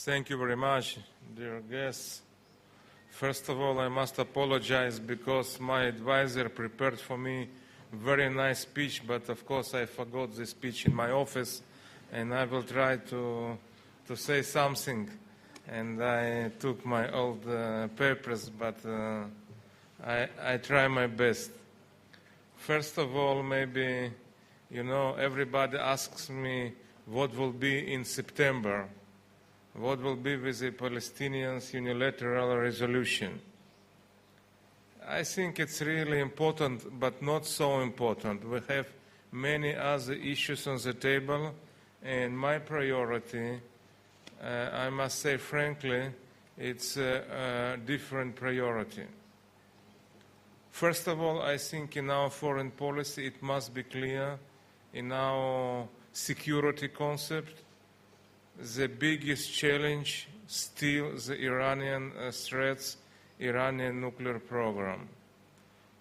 Thank you very much, dear guests. First of all, I must apologize because my advisor prepared for me a very nice speech, but of course I forgot the speech in my office, and I will try to say something. And I took my old papers, but I try my best. First of all, maybe, everybody asks me what will be in September. What will be with the Palestinians' unilateral resolution? I think it's really important, but not so important. We have many other issues on the table, and my priority, I must say frankly, it's a different priority. First of all, I think in our foreign policy it must be clear, in our security concept, the biggest challenge still the Iranian threats, Iranian nuclear program.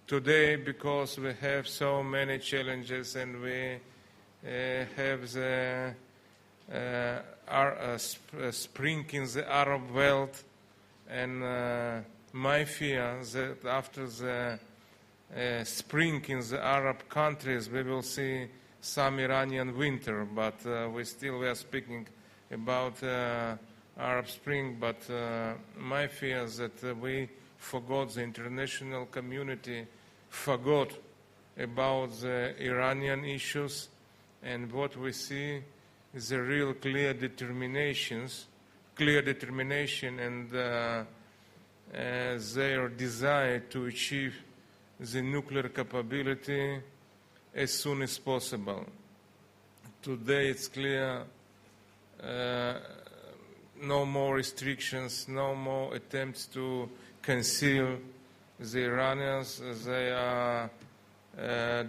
Today, because we have so many challenges and we have the spring in the Arab world, and my fear that after the spring in the Arab countries we will see some Iranian winter, but we are speaking about Arab Spring, but my fear is that we forgot, the international community forgot about the Iranian issues, and what we see is a real clear determination and their desire to achieve the nuclear capability as soon as possible. Today it's clear no more restrictions, no more attempts to conceal the Iranians. They are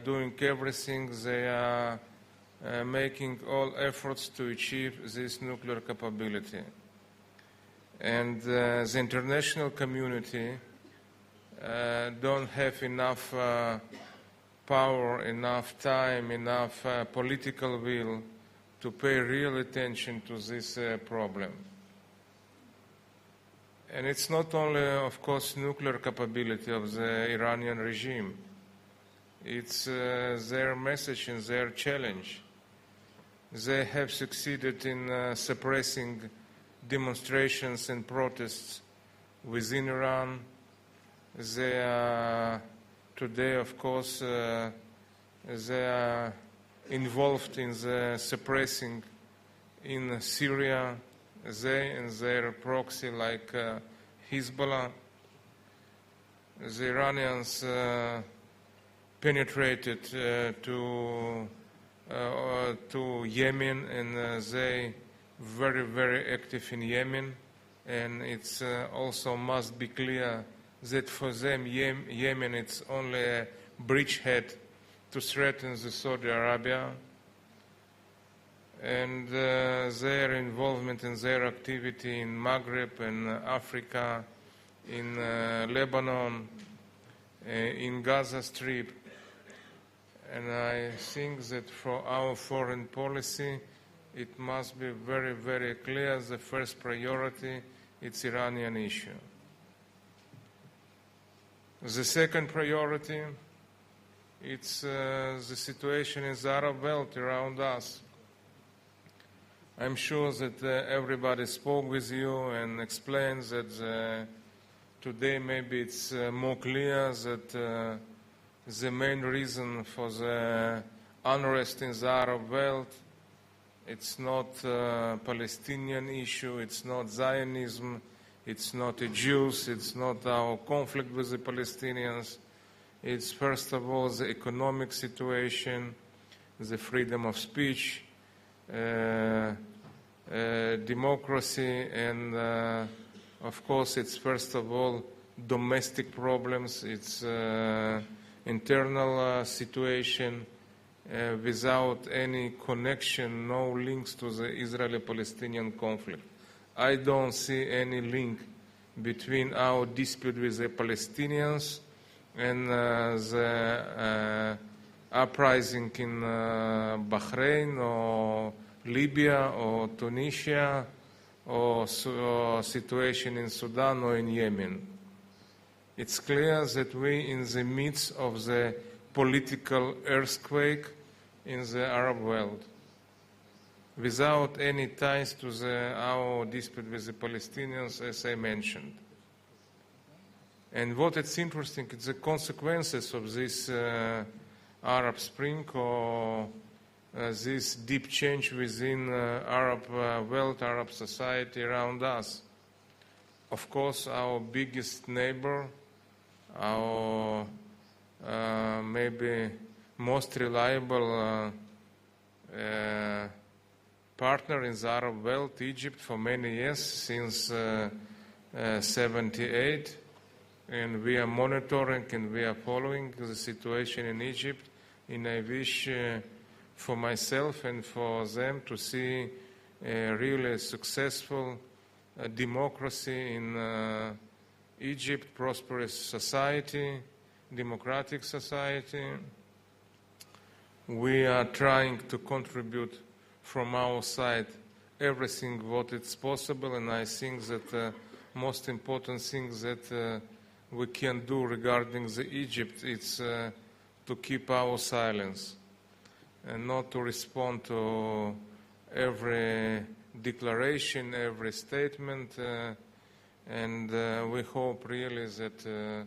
doing everything. They are making all efforts to achieve this nuclear capability. And the international community don't have enough power, enough time, enough political will to pay real attention to this problem. And it's not only, of course, nuclear capability of the Iranian regime. It's their message and their challenge. They have succeeded in suppressing demonstrations and protests within Iran. They are today, of course, they are involved in the suppressing in Syria, they and their proxy like Hezbollah. The Iranians penetrated to Yemen, and they very, very active in Yemen. And it's also must be clear that for them Yemen it's only a bridgehead to threaten the Saudi Arabia, and their involvement in their activity in Maghreb and Africa, in Lebanon, in Gaza Strip. And I think that for our foreign policy it must be very, very clear the first priority it's Iranian issue. The second priority, it's the situation in the Arab world around us. I'm sure that everybody spoke with you and explained that today maybe it's more clear that the main reason for the unrest in the Arab world, it's not a Palestinian issue, it's not Zionism, it's not the Jews, it's not our conflict with the Palestinians. It's first of all the economic situation, the freedom of speech, democracy, and of course it's first of all domestic problems. It's internal situation without any connection, no links to the Israeli-Palestinian conflict. I don't see any link between our dispute with the Palestinians and the uprising in Bahrain or Libya or Tunisia or situation in Sudan or in Yemen. It's clear that we in the midst of the political earthquake in the Arab world, without any ties to our dispute with the Palestinians, as I mentioned. And what is interesting is the consequences of this Arab Spring or this deep change within Arab world, Arab society around us. Of course, our biggest neighbor, our maybe most reliable partner in the Arab world, Egypt, for many years, since 78. And we are monitoring and we are following the situation in Egypt. And I wish for myself and for them to see a really successful democracy in Egypt, prosperous society, democratic society. We are trying to contribute from our side everything what is possible, and I think that the most important thing that we can do regarding the Egypt is to keep our silence and not to respond to every declaration, every statement, and we hope really that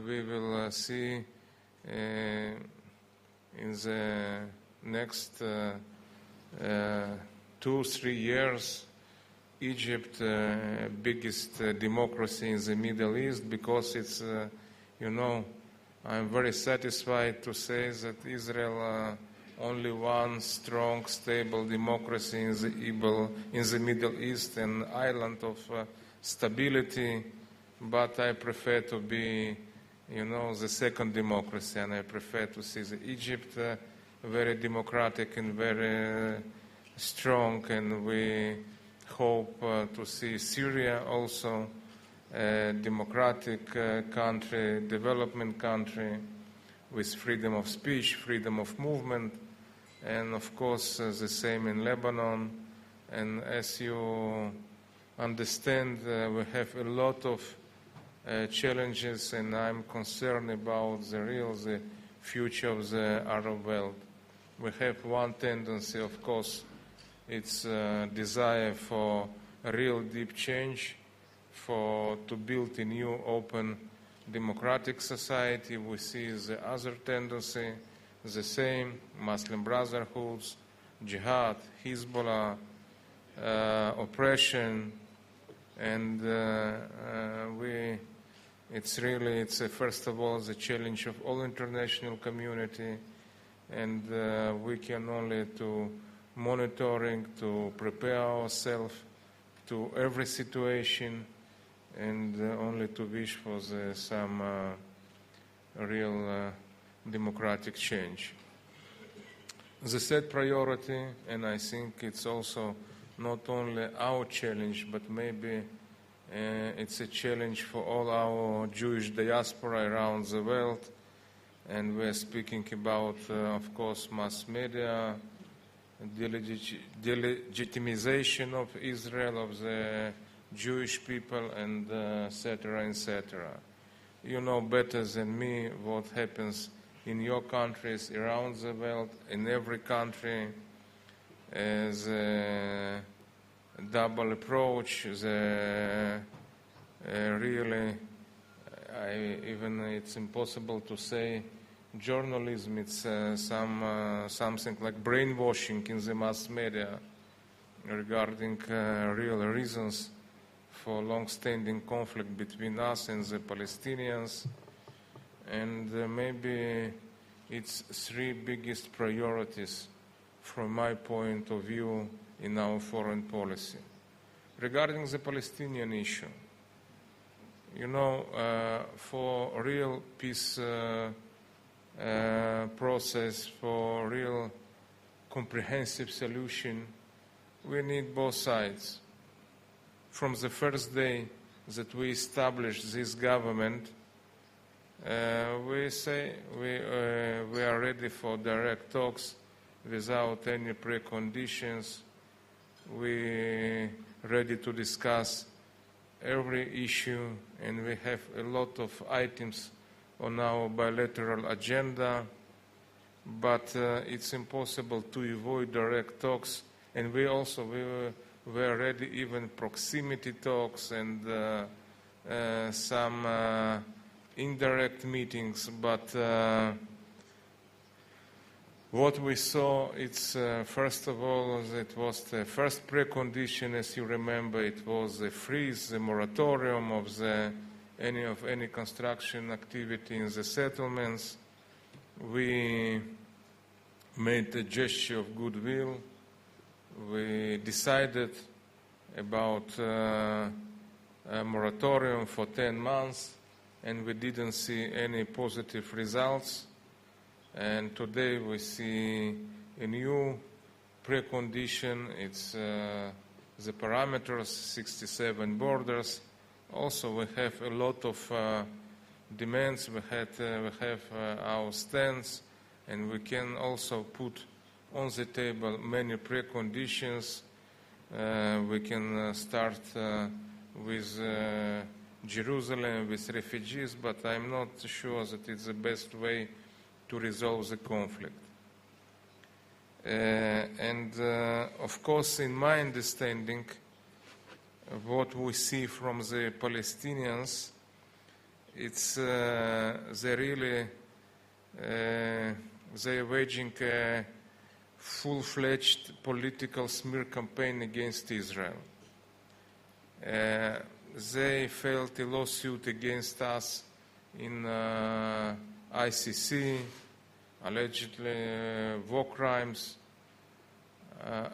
we will see in the next 2-3 years Egypt biggest democracy in the Middle East, because it's, I'm very satisfied to say that Israel only one strong, stable democracy in the Middle East, an island of stability, but I prefer to be, the second democracy, and I prefer to see the Egypt very democratic and very strong, and we hope to see Syria also a democratic country, development country with freedom of speech, freedom of movement, and of course the same in Lebanon. And as you understand, we have a lot of challenges, and I'm concerned about the future of the Arab world. We have one tendency, of course, it's a desire for a real deep change, to build a new, open, democratic society. We see the other tendency, the same, Muslim brotherhoods, jihad, Hezbollah, oppression, and it's first of all the challenge of all international community, and we can only to monitoring, to prepare ourselves to every situation, and only to wish for some real democratic change. The third priority, and I think it's also not only our challenge, but maybe it's a challenge for all our Jewish diaspora around the world, and we're speaking about, of course, mass media, delegitimization of Israel, of the Jewish people, and etc., etc. You know better than me what happens in your countries, around the world, in every country, as a double approach, really, it's impossible to say journalism, it's something like brainwashing in the mass media regarding real reasons for long-standing conflict between us and the Palestinians. And maybe it's three biggest priorities from my point of view in our foreign policy. Regarding the Palestinian issue, for real peace process, for real comprehensive solution, we need both sides. From the first day that we established this government, we say we are ready for direct talks without any preconditions. We ready to discuss every issue, and we have a lot of items on our bilateral agenda, but it's impossible to avoid direct talks, and we were ready even proximity talks and some indirect meetings, but what we saw, it's first of all, it was the first precondition, as you remember, it was a freeze, a moratorium of any construction activity in the settlements. We made a gesture of goodwill. We decided about a moratorium for 10 months, and we didn't see any positive results. And today we see a new precondition. It's the parameters, 67 borders. Also, we have a lot of demands. We have our stance, and we can also put on the table many preconditions. We can start with Jerusalem, with refugees, but I'm not sure that it's the best way to resolve the conflict. Of course, in my understanding, what we see from the Palestinians, it's they're waging a full-fledged political smear campaign against Israel. They filed a lawsuit against us in ICC, allegedly war crimes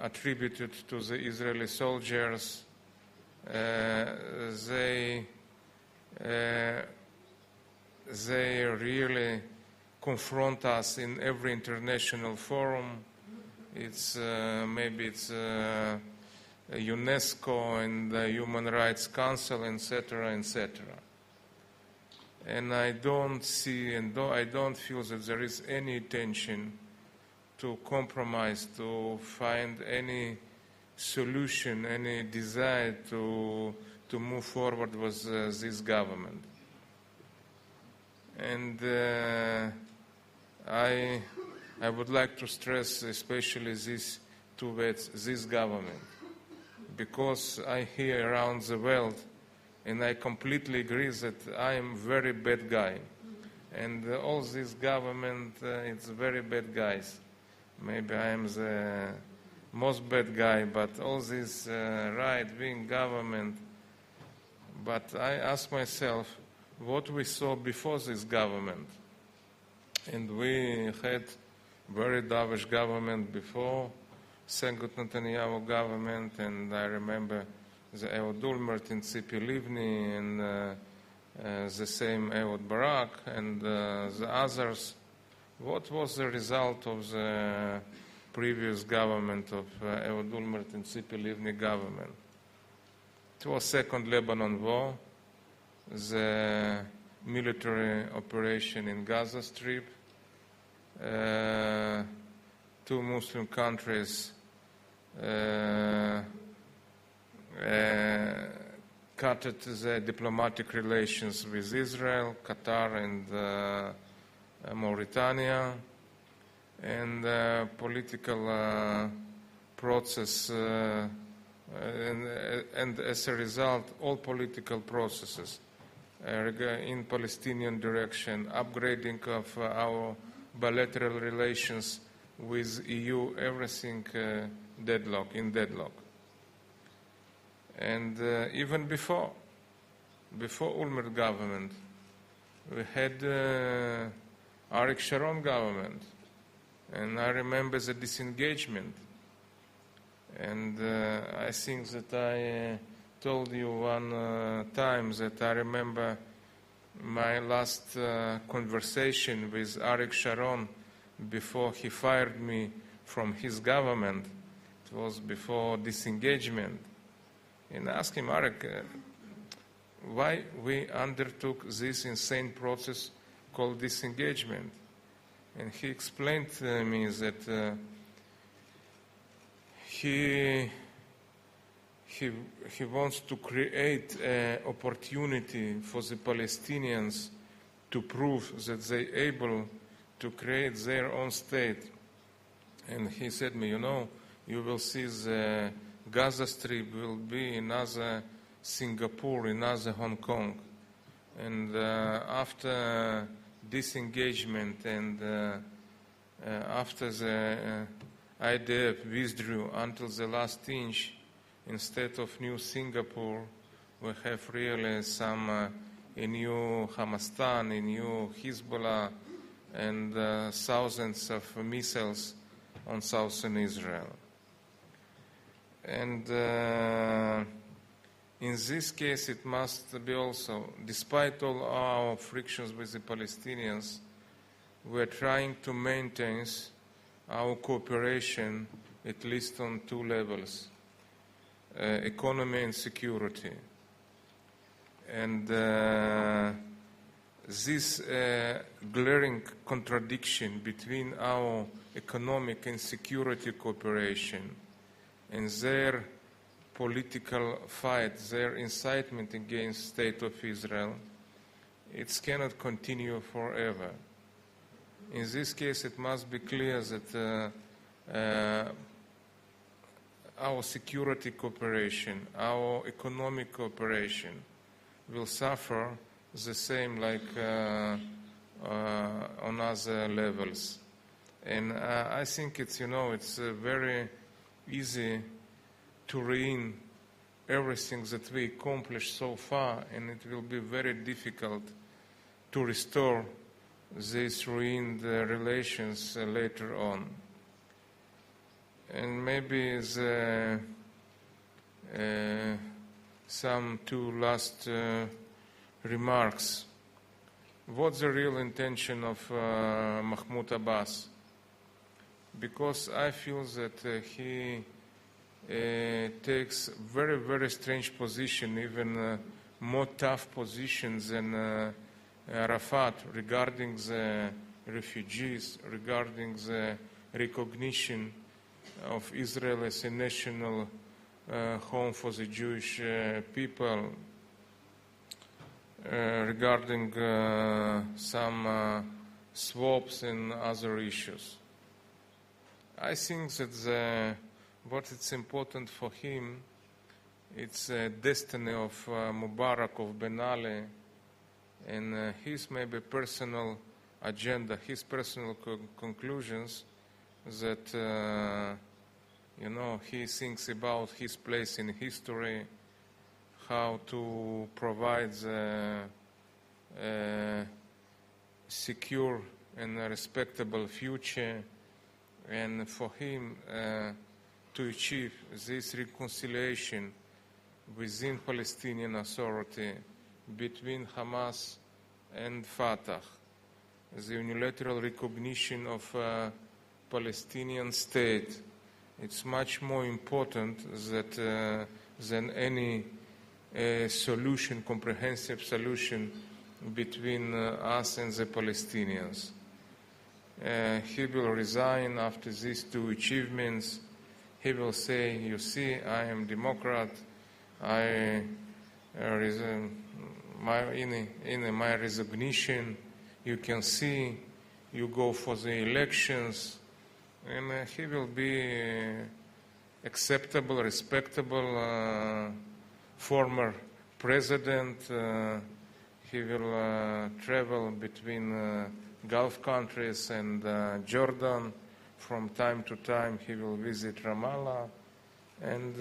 attributed to the Israeli soldiers. They really confront us in every international forum. It's maybe it's UNESCO and the Human Rights Council, etc., etc. And I don't see and I don't feel that there is any intention to compromise, to find any solution, any desire to move forward with this government. And I would like to stress especially these two words, this government, because I hear around the world, and I completely agree that I am a very bad guy. And all this government, it's very bad guys. Maybe I am the most bad guy, but all this right-wing government. But I ask myself, what we saw before this government? And we had very dovish government before, second Netanyahu government, and I remember the Avigdor Liberman, Tzipi Livni, and the same Ehud Barak, and the others. What was the result of the previous government of Avigdor Liberman and Tzipi Livni government? It was Second Lebanon War, the military operation in Gaza Strip, 2 Muslim countries cut the diplomatic relations with Israel, Qatar, and Mauritania, and political process, and as a result, all political processes in Palestinian direction, upgrading of our bilateral relations with EU, everything in deadlock. And even before Ulmer government, we had Arik Sharon government, and I remember the disengagement. And I think that I told you one time that I remember my last conversation with Arik Sharon before he fired me from his government. It was before disengagement. And I asked him, Arik, why we undertook this insane process called disengagement. And he explained to me that he he wants to create an opportunity for the Palestinians to prove that they're able to create their own state. And he said to me, you will see the Gaza Strip will be another Singapore, another Hong Kong. And after disengagement and after the IDF withdrew until the last inch, instead of new Singapore, we have really some a new Hamastan, a new Hezbollah, and thousands of missiles on southern Israel. And in this case, it must be also, despite all our frictions with the Palestinians, we're trying to maintain our cooperation at least on two levels, economy and security. And this glaring contradiction between our economic and security cooperation and their political fight, their incitement against the State of Israel, it cannot continue forever. In this case, it must be clear that our security cooperation, our economic cooperation will suffer the same like on other levels. And I think it's, it's very easy to ruin everything that we accomplished so far, and it will be very difficult to restore these ruined relations later on. And maybe some two last remarks. What's the real intention of Mahmoud Abbas? Because I feel that he takes very, very strange position, even more tough positions than Arafat regarding the refugees, regarding the recognition of Israel as a national home for the Jewish people, regarding some swaps and other issues. I think that what is important for him, it's the destiny of Mubarak, of Ben Ali, and his maybe personal agenda, his personal conclusions that, he thinks about his place in history, how to provide a secure and a respectable future, and for him to achieve this reconciliation within Palestinian Authority between Hamas and Fatah, the unilateral recognition of a Palestinian state. It's much more important than any solution, comprehensive solution between us and the Palestinians. He will resign after these two achievements. He will say, you see, I am Democrat. In my resignation, you can see, you go for the elections, and he will be acceptable, respectable former president. He will travel between Gulf countries and Jordan. From time to time, he will visit Ramallah, and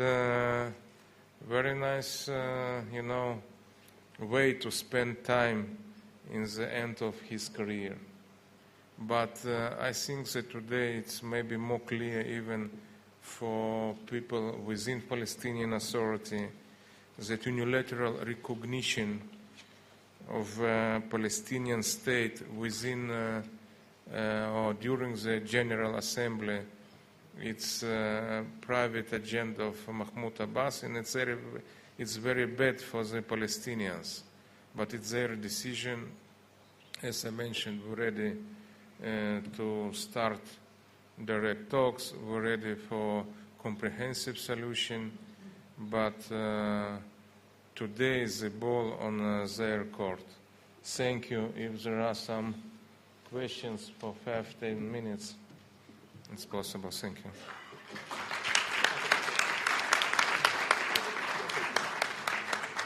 very nice, way to spend time in the end of his career. But I think that today it's maybe more clear even for people within Palestinian Authority that unilateral recognition of Palestinian state within or during the General Assembly, it's a private agenda of Mahmoud Abbas, and it's very bad for the Palestinians. But it's their decision. As I mentioned, we're ready to start direct talks. We're ready for comprehensive solution. but today is the ball on their court. Thank you. If there are some questions for 5-10 minutes, it's possible. Thank you.